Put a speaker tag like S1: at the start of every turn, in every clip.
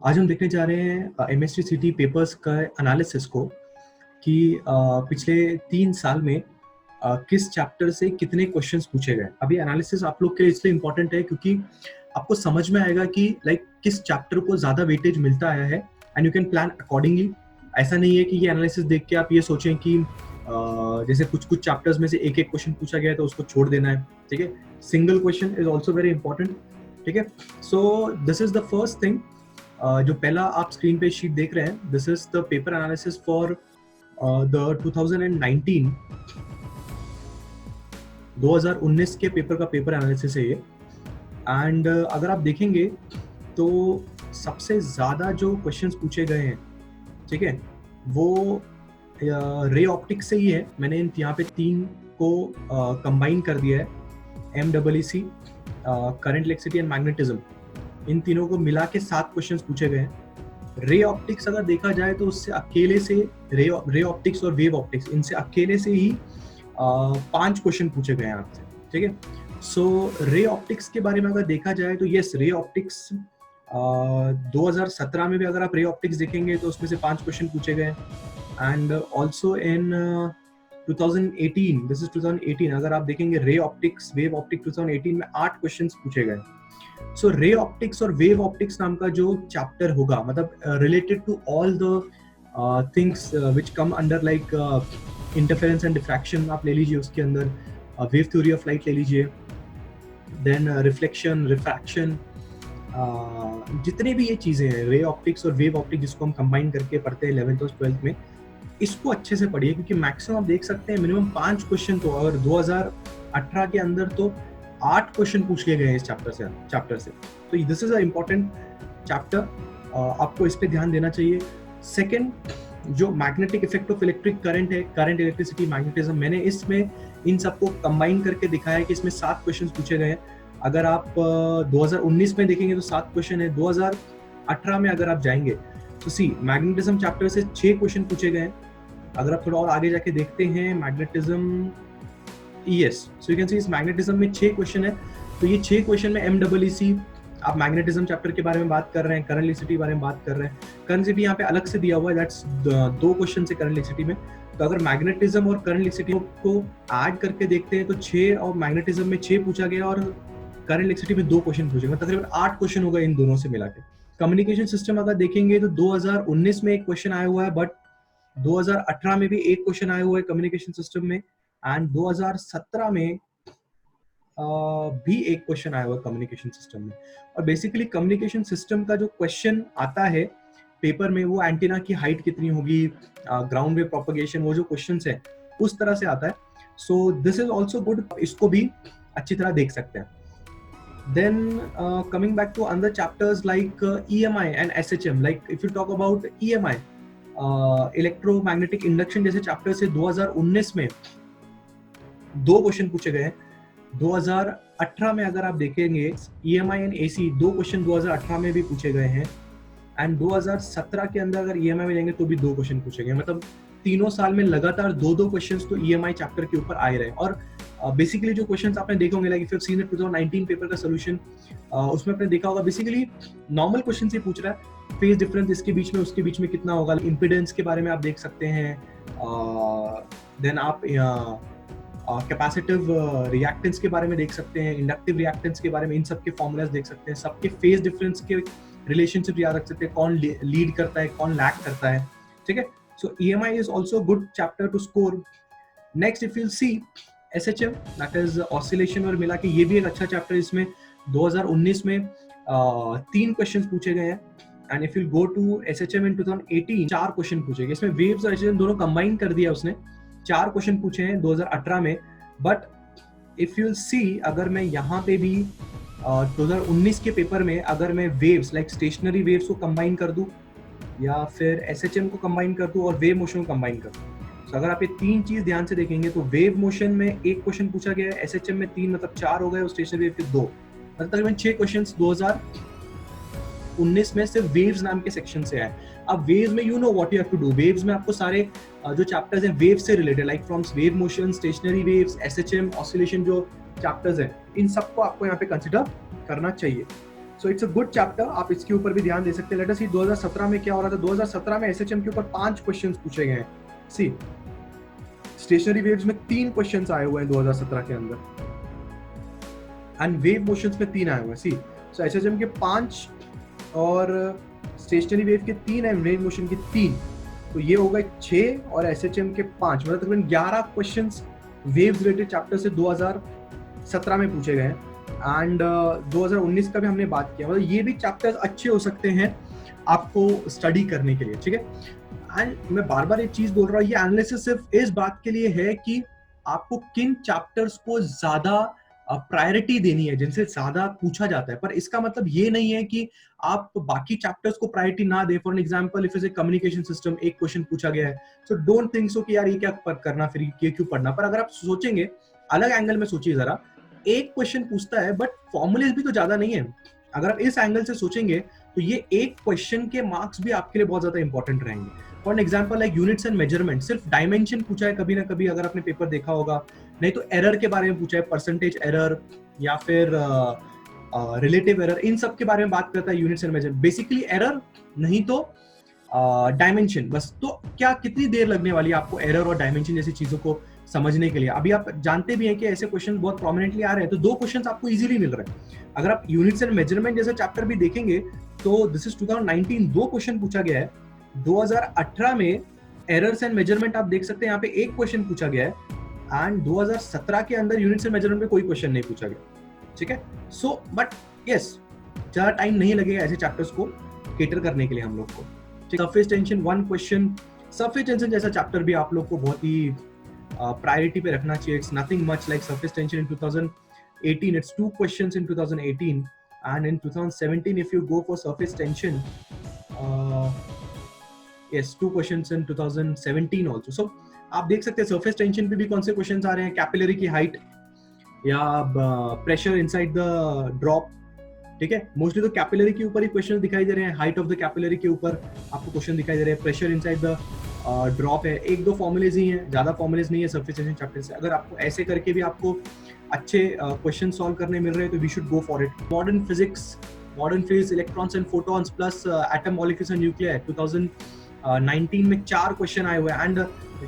S1: आज हम देखने जा रहे हैं एमएसटी पेपर्स का एनालिसिस को कि पिछले 3 साल में किस चैप्टर से कितने क्वेश्चंस पूछे गए। अभी एनालिसिस आप लोग के लिए इसलिए इम्पोर्टेंट है क्योंकि आपको समझ में आएगा कि लाइक किस चैप्टर को ज़्यादा वेटेज मिलता आया है and you can plan accordingly. ऐसा नहीं है कि ये एनालिसिस देख के आप ये सोचें कि जैसे कुछ कुछ चैप्टर्स में से एक एक क्वेश्चन पूछा गया है तो उसको छोड़ देना है। ठीक है, single question is also very important. ठीक है, so this is the first thing. जो पहला आप स्क्रीन पे शीट देख रहे हैं, this is the paper analysis for the 2019 के पेपर का पेपर एनालिसिस है ये। एंड अगर आप देखेंगे तो सबसे ज़्यादा जो क्वेश्चंस पूछे गए हैं, ठीक है, वो रे ऑप्टिक्स से ही है। मैंने यहाँ पे 3 को कंबाइन कर दिया है, MEEC, current electricity and magnetism. इन तीनों को मिला के 7 क्वेश्चंस पूछे गए हैं। रे ऑप्टिक्स अगर देखा जाए तो उससे अकेले से रे ऑप्टिक्स और वेव ऑप्टिक्स, इनसे अकेले से ही 5 क्वेश्चन पूछे गए हैं आपसे। ठीक है, सो रे ऑप्टिक्स के बारे में अगर देखा जाए तो यस, रे ऑप्टिक्स 2017 में भी अगर आप रे ऑप्टिक्स देखेंगे तो उसमें से 5 क्वेश्चन पूछे गए। And also in 2018, this is 2018, अगर आप देखेंगे रे ऑप्टिक्स वेव ऑप्टिक्स 2018 में 8 क्वेश्चन पूछे गए। सो रे ऑप्टिक्स और वेव ऑप्टिक्स नाम का जो चैप्टर होगा, मतलब related to all the things which come under like interference and diffraction, आप ले लीजिए उसके अंदर, वेव थ्योरी ऑफ लाइट ले लीजिए, देन रिफ्लेक्शन, रिफ्रैक्शन, जितने भी ये चीज़ें हैं रे ऑप्टिक्स और वेव ऑप्टिक्स जिसको हम कंबाइन करके पढ़ते हैं 11th और 12th में, इसको अच्छे से पढ़िए क्योंकि मैक्सिमम आप देख सकते हैं मिनिमम 5 क्वेश्चन तो, और 2018 के अंदर तो 8 क्वेश्चन पूछ लिए गए हैं इस चैप्टर से। तो this is a important chapter, आपको इस पे ध्यान देना चाहिए। सेकंड, जो magnetic effect of electric current है, करंट इलेक्ट्रिसिटी मैग्नेटिज्म, मैंने इसमें इन सबको कंबाइन करके दिखाया है कि इसमें 7 क्वेश्चन पूछे गए हैं। अगर आप 2019 में देखेंगे तो 7 क्वेश्चन है, 2018 में अगर आप जाएंगे तो सी मैग्नेटिज्म चैप्टर से 6 क्वेश्चन पूछे गए हैं। अगर आप थोड़ा और आगे जाके देखते हैं magnetism, yes, so you can see इस मैग्नेटिज्म में 6 क्वेश्चन है। तो ये 6 क्वेश्चन में MEEC, आप मैग्नेटिज्म चैप्टर के बारे में बात कर रहे हैं, करंट इलेक्ट्रिसिटी के बारे में बात कर रहे हैं। करंट इलेक्ट्रिसिटी यहाँ पे अलग से दिया हुआ है, दैट्स 2 क्वेश्चन से करंट इलेक्ट्रिसिटी में। तो अगर मैग्नेटिज्म और करंट इलेक्ट्रिसिटी को ऐड करके देखते हैं तो 6, और मैग्नेटिज्म में 6 पूछा गया और करंट इलेक्ट्रिसिटी में 2 क्वेश्चन पूछे गए, तकरीबन 8 क्वेश्चन होगा इन दोनों से मिला के। कम्युनिकेशन सिस्टम अगर देखेंगे तो 2019 में एक क्वेश्चन आया हुआ है, बट 2018 में भी एक क्वेश्चन आया हुआ है कम्युनिकेशन सिस्टम में, एंड 2017 में भी एक क्वेश्चन आया हुआ है कम्युनिकेशन सिस्टम में। और बेसिकली कम्युनिकेशन सिस्टम का जो क्वेश्चन आता है पेपर में, वो एंटीना की हाइट कितनी होगी, ग्राउंड वेव प्रोपगेशन, वो जो क्वेश्चंस है उस तरह से आता है। So this is also good, इसको भी अच्छी तरह देख सकते हैं। Then coming back to other chapters like EMI and SHM, like if you talk about EMI, electromagnetic induction जैसे चैप्टर से 2019 में 2 क्वेश्चन पूछे गए हैं। 2018 में अगर आप देखेंगे EMI एंड AC 2 क्वेश्चन 2018 में भी पूछे गए हैं, एंड 2017 के अंदर अगर EMI में लेंगे तो भी 2 क्वेश्चन पूछे गए। मतलब तीनों साल में लगातार 2-2 क्वेश्चंस तो EMI चैप्टर के ऊपर आए रहे। और बेसिकली जो क्वेश्चंस आपने देखे होंगे, like if you have seen the 2019 paper का सॉल्यूशन, उसमें आपने देखा होगा बेसिकली नॉर्मल क्वेश्चन से पूछ रहा है, फेज डिफरेंस इसके बीच में उसके बीच में कितना होगा, इंपिडेंस के बारे में आप देख सकते हैं, देन आप कैपेसिटिव रिएक्टेंस के बारे में देख सकते हैं, इंडक्टिव रिएक्टेंस के बारे में, इन सब के फॉर्मूलाज देख सकते हैं, सबके फेज डिफरेंस के रिलेशनशिप याद रख सकते हैं, कौन लीड करता है कौन लैग करता है। ठीक है, so EMI is also good chapter to score. Next if you see SHM, that is oscillation, और मिला के ये भी एक अच्छा चैप्टर। इसमें 2019 में 3 क्वेश्चन पूछे गए हैं, and if you go to SHM in 2018 4 question पूछे गए। इसमें वेव्स और SHM दोनों कंबाइन कर दिया उसने, 4 क्वेश्चन पूछे हैं 2018 में। बट इफ यू सी, अगर मैं यहाँ पे भी 2019 के पेपर में अगर मैं वेव्स लाइक स्टेशनरी वेव्स को कंबाइन कर दूं, या फिर SHM को कंबाइन कर दूं और वेव मोशन को कंबाइन कर दूं, तो अगर आप ये 3 चीज ध्यान से देखेंगे तो वेव मोशन में 1 क्वेश्चन पूछा गया है, SHM में 3, मतलब 4 हो गए, और स्टेशनरी वेव के 2, मतलब तकरीबन 6 क्वेश्चंस 2019 में सिर्फ वेव्स नाम के सेक्शन से आए। अब वेव्स में you know what you have to do, waves में आपको सारे जो चैप्टर्स हैं वेव से related, like from wave motion, stationary waves, SHM, oscillation, जो चैप्टर्स हैं, इन सबको आपको यहाँ पे कंसिडर करना चाहिए। So it's a good chapter, आप इसके ऊपर भी ध्यान दे सकते हैं। लेट अस सी 2017 में क्या हो रहा था। 2017 में एसएचएम के ऊपर 5 क्वेश्चंस पूछे गए हैं। सी स्टेशनरी वेव्स में 3 क्वेश्चंस आए हुए हैं 2017 के अंदर, एंड वेव मोशंस में 3 आए हुए हैं। सी सो एसएचएम के 5 और स्टेशनरी वेव के 3 एंड वेव मोशन के 3, तो ये हो गए 6 और एसएचएम के 5, मतलब तकरीबन 11 क्वेश्चंस वेव्स रिलेटेड चैप्टर से 2017 में पूछे गए हैं। एंड 2019 का भी हमने बात किया, मतलब ये भी चैप्टर्स अच्छे हो सकते हैं आपको स्टडी करने के लिए, ठीक है। एंड मैं बार बार एक चीज बोल रहा हूँ, ये एनालिसिस सिर्फ इस बात के लिए है कि आपको किन चैप्टर्स को ज्यादा प्रायोरिटी देनी है, जिनसे ज्यादा पूछा जाता है। पर इसका मतलब ये नहीं है कि आप बाकी चैप्टर्स को प्रायोरिटी ना दे। For example if is a communication system, एक क्वेश्चन पूछा गया है, सो डोंट थिंक सो कि यार ये क्या करना, फिर ये क्यों पढ़ना। पर अगर आप सोचेंगे, अलग एंगल में सोचिए जरा, एक क्वेश्चन पूछता है बट फॉर्मूलेज भी तो ज्यादा नहीं है। अगर आप इस एंगल से सोचेंगे तो ये एक क्वेश्चन के मार्क्स भी आपके लिए बहुत ज्यादा इंपॉर्टेंट रहेंगे। For example like units and measurement, सिर्फ डायमेंशन पूछा है कभी ना कभी, अगर आपने पेपर देखा होगा। नहीं तो एरर के बारे में पूछा है, परसेंटेज एरर या फिर रिलेटिव एरर, इन सब के बारे में बात करता है units and measurement. Basically error नहीं तो डायमेंशन बस। तो क्या कितनी देर लगने वाली है आपको एरर और डायमेंशन जैसी चीजों को समझने के लिए। अभी आप जानते भी हैं कि ऐसे क्वेश्चन बहुत प्रोमिनेंटली आ रहे हैं, तो 2 क्वेश्चन आपको इजीली मिल रहे हैं। अगर आप यूनिट्स एंड मेजरमेंट जैसा चैप्टर भी देखेंगे तो दिस इज 2019, 2 क्वेश्चन पूछा गया है। 2018 में एरर्स एंड मेजरमेंट आप देख सकते हैं, यहाँ पे 1 क्वेश्चन पूछा गया है। एंड 2017 के अंदर यूनिट्स एंड मेजरमेंट में कोई क्वेश्चन नहीं पूछा गया, ठीक है। सो बट यस, ज्यादा टाइम नहीं लगेगा ऐसे चैप्टर्स को केटर करने के लिए हम लोग को। Surface tension 1 question, surface tension जैसा चैप्टर भी आप लोग को बहुत ही प्रायोरिटी पे रखना चाहिए। It's nothing much like surface tension in 2018, it's 2 questions in 2018, and in 2017 if you go for surface tension, yes, 2 questions in 2017 also. So आप देख सकते हैं सरफेस टेंशन पे भी कौन से क्वेश्चंस आ रहे हैं, कैपिलरी की हाइट या प्रेशर इनसाइड द ड्रॉप, ठीक है। मोस्टली तो कैपिलरी के ऊपर ही क्वेश्चन दिखाई दे रहे हैं, हाइट ऑफ द कैपिलरी के ऊपर आपको क्वेश्चन दिखाई दे रहे हैं, प्रेशर इनसाइड द ड्रॉप है। 1-2 फॉर्मुलेज ही हैं, ज्यादा फॉर्मुलेज नहीं है सरफेस टेंशन चैप्टर से। अगर आपको ऐसे करके भी आपको अच्छे क्वेश्चन सॉल्व करने मिल रहे हैं तो we should go for it. Modern physics, electrons and photons plus atom molecules and nuclear 2019 में 4 क्वेश्चन आए हुए हैं। एंड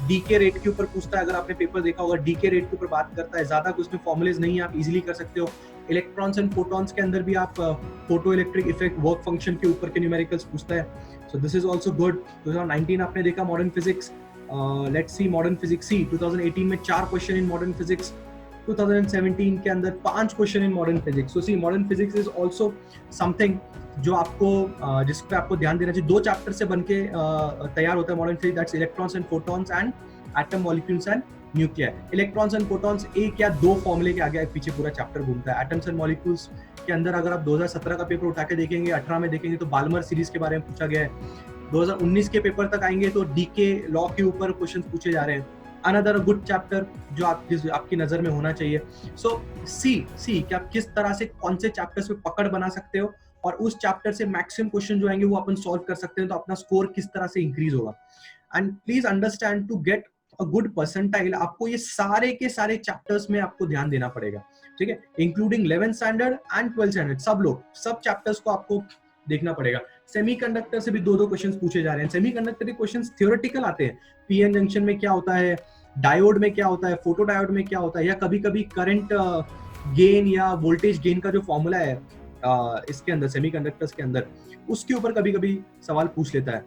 S1: डीके रेट के ऊपर पूछता है, अगर आपने पेपर देखा होगा, डीके रेट के ऊपर बात करता है। ज्यादा कुछ में फॉर्मुलेज नहीं है, आप इजीली कर सकते हो। इलेक्ट्रॉन्स एंड फोटॉन्स के अंदर भी आप photoelectric effect, work function के ऊपर के न्यूमेरिकल्स पूछता है। So this is also good. 2019 आपने देखा modern physics. Let's see modern physics see 2018 में 4 क्वेश्चन इन मॉडर्न फिजिक्स, 2017 के अंदर 5 question in modern physics. So see modern physics is also something जो आपको जिस पे आपको ध्यान देना चाहिए। 2 चैप्टर से बनके तैयार होता है modern physics, that's electrons and photons and atom molecules and nuclear. Electrons and photons 1 या 2 फॉर्मूले के आगे पीछे पूरा चैप्टर घूमता है। एटम्स एंड मॉलिक्यूल्स के अंदर अगर आप 2017 का पेपर उठा के देखेंगे, 18 में देखेंगे तो बाल्मर सीरीज के बारे में पूछा गया है। 2019 के पेपर तक आएंगे तो डीके लॉ के ऊपर क्वेश्चन पूछे जा रहे हैं। अनदर गुड चैप्टर जो आपकी नजर में होना चाहिए। सो सी कि आप किस तरह से कौन से चैप्टर्स पे पकड़ बना सकते हो और उस चैप्टर से मैक्सिमम क्वेश्चन जो आएंगे वो अपन सॉल्व कर सकते हैं, तो अपना स्कोर किस तरह से इंक्रीज होगा। And please understand, to get a good percentile आपको ये सारे के सारे चैप्टर्स में आपको ध्यान देना पड़ेगा, ठीक है, including 11th standard and 12th standard. सब चैप्टर्स को आपको देखना पड़ेगा। सेमीकंडक्टर से भी 2-2 क्वेश्चंस पूछे जा रहे हैं। सेमीकंडक्टर के क्वेश्चंस थ्योरेटिकल आते हैं, पीएन जंक्शन में क्या होता है, डायोड में क्या होता है, फोटो डायोड में क्या होता है, या कभी कभी करंट गेन या वोल्टेज गेन का जो फॉर्मूला है इसके अंदर सेमीकंडक्टर्स के अंदर, उसके ऊपर कभी कभी सवाल पूछ लेता है।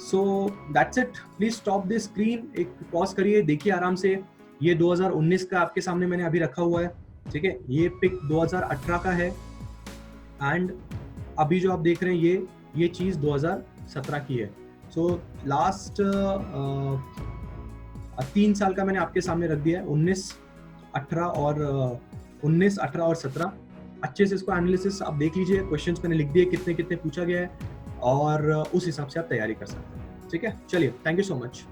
S1: So that's it. Please stop this screen, एक पॉज करिए, देखिए आराम से। ये 2019 का आपके सामने मैंने अभी रखा हुआ है, ठीक है। ये पिक 2018 का है एंड अभी जो आप देख रहे हैं ये चीज 2017 की है। सो लास्ट 3 साल का मैंने आपके सामने रख दिया है, 19, 18 और 17। अच्छे से इसको एनालिसिस आप देख लीजिए, क्वेश्चंस मैंने लिख दिए कितने कितने पूछा गया है और उस हिसाब से आप तैयारी कर सकते हैं, ठीक है। चलिए, थैंक यू सो मच।